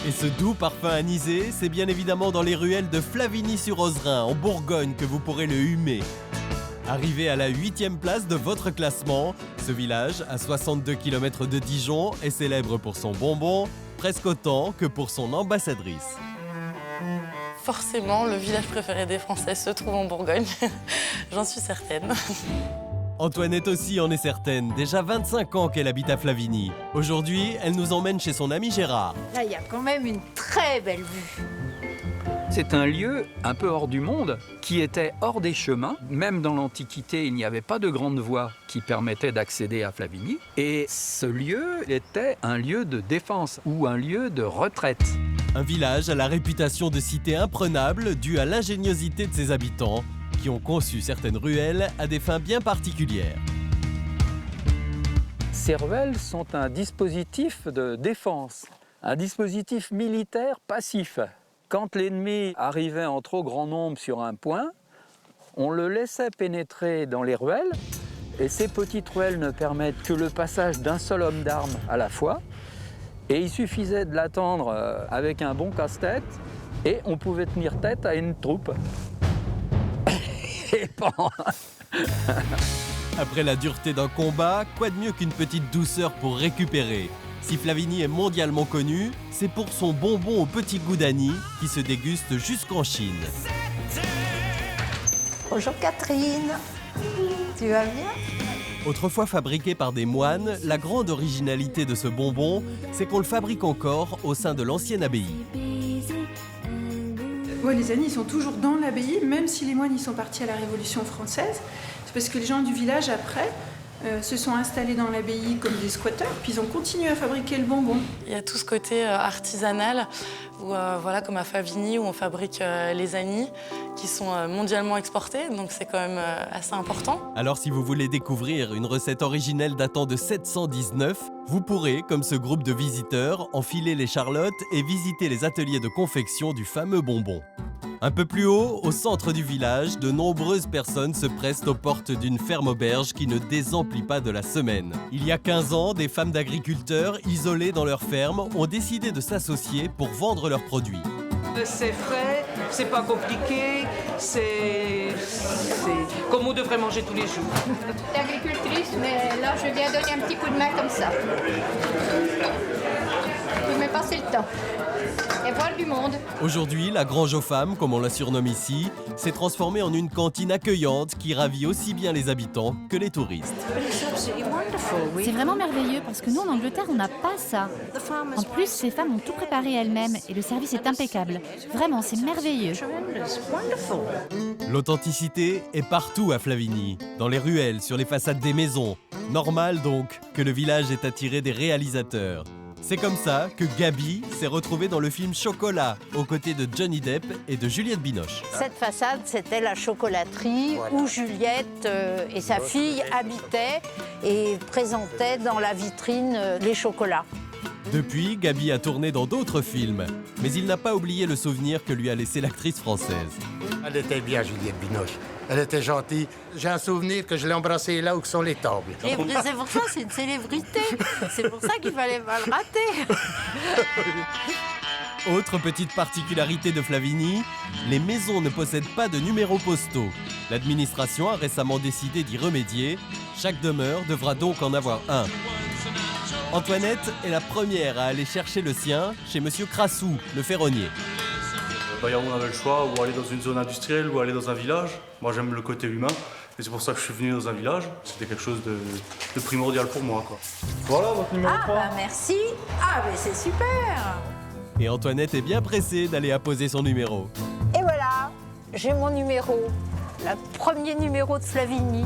Et ce doux parfum anisé, c'est bien évidemment dans les ruelles de Flavigny-sur-Ozerain, en Bourgogne, que vous pourrez le humer. Arrivé à la 8e place de votre classement, ce village, à 62 km de Dijon, est célèbre pour son bonbon, presque autant que pour son ambassadrice. Forcément, le village préféré des Français se trouve en Bourgogne, j'en suis certaine. Antoinette aussi en est certaine, déjà 25 ans qu'elle habite à Flavigny. Aujourd'hui, elle nous emmène chez son ami Gérard. Là, il y a quand même une très belle vue. C'est un lieu un peu hors du monde, qui était hors des chemins. Même dans l'Antiquité, il n'y avait pas de grande voie qui permettait d'accéder à Flavigny. Et ce lieu était un lieu de défense ou un lieu de retraite. Un village à la réputation de cité imprenable due à l'ingéniosité de ses habitants, qui ont conçu certaines ruelles à des fins bien particulières. Ces ruelles sont un dispositif de défense, un dispositif militaire passif. Quand l'ennemi arrivait en trop grand nombre sur un point, on le laissait pénétrer dans les ruelles, et ces petites ruelles ne permettent que le passage d'un seul homme d'armes à la fois, et il suffisait de l'attendre avec un bon casse-tête, et on pouvait tenir tête à une troupe. Et bon. Après la dureté d'un combat, quoi de mieux qu'une petite douceur pour récupérer? Si Flavigny est mondialement connu, c'est pour son bonbon au petit goût d'anis qui se déguste jusqu'en Chine. Bonjour Catherine, tu vas bien? Autrefois fabriqué par des moines, la grande originalité de ce bonbon, c'est qu'on le fabrique encore au sein de l'ancienne abbaye. Ouais, les anis, ils sont toujours dans l'abbaye, même si les moines y sont partis à la Révolution française. C'est parce que les gens du village, après, se sont installés dans l'abbaye comme des squatteurs, puis ils ont continué à fabriquer le bonbon. Il y a tout ce côté artisanal, où, voilà, comme à Flavigny, où on fabrique les anis, qui sont mondialement exportés, donc c'est quand même assez important. Alors si vous voulez découvrir une recette originelle datant de 719, vous pourrez, comme ce groupe de visiteurs, enfiler les charlottes et visiter les ateliers de confection du fameux bonbon. Un peu plus haut, au centre du village, de nombreuses personnes se pressent aux portes d'une ferme auberge qui ne désemplit pas de la semaine. Il y a 15 ans, des femmes d'agriculteurs, isolées dans leur ferme, ont décidé de s'associer pour vendre leurs produits. C'est frais, c'est pas compliqué, c'est comme on devrait manger tous les jours. Je suis agricultrice, mais là, je viens donner un petit coup de main comme ça. Je vais passer le temps et voir du monde. Aujourd'hui, la Grange aux femmes, comme on la surnomme ici, s'est transformée en une cantine accueillante qui ravit aussi bien les habitants que les touristes. C'est vraiment merveilleux parce que nous, en Angleterre, on n'a pas ça. En plus, ces femmes ont tout préparé elles-mêmes et le service est impeccable. Vraiment, c'est merveilleux. L'authenticité est partout à Flavigny, dans les ruelles, sur les façades des maisons. Normal donc que le village ait attiré des réalisateurs. C'est comme ça que Gabi s'est retrouvée dans le film Chocolat, aux côtés de Johnny Depp et de Juliette Binoche. Cette façade, c'était la chocolaterie où Juliette et sa fille habitaient et présentaient dans la vitrine les chocolats. Depuis, Gabi a tourné dans d'autres films, mais il n'a pas oublié le souvenir que lui a laissé l'actrice française. Elle était bien, Juliette Binoche. Elle était gentille. J'ai un souvenir que je l'ai embrassée là où sont les tables. Et c'est pour ça, c'est une célébrité. C'est pour ça qu'il fallait pas le rater. Autre petite particularité de Flavigny, les maisons ne possèdent pas de numéros postaux. L'administration a récemment décidé d'y remédier. Chaque demeure devra donc en avoir un. Antoinette est la première à aller chercher le sien chez Monsieur Crassou, le ferronnier. D'ailleurs, on avait le choix, ou aller dans une zone industrielle ou aller dans un village. Moi, j'aime le côté humain, et c'est pour ça que je suis venu dans un village. C'était quelque chose de primordial pour moi, quoi. Voilà, votre numéro 3. Bah merci. Ah, mais c'est super. Et Antoinette est bien pressée d'aller apposer son numéro. Et voilà, j'ai mon numéro, le premier numéro de Flavigny.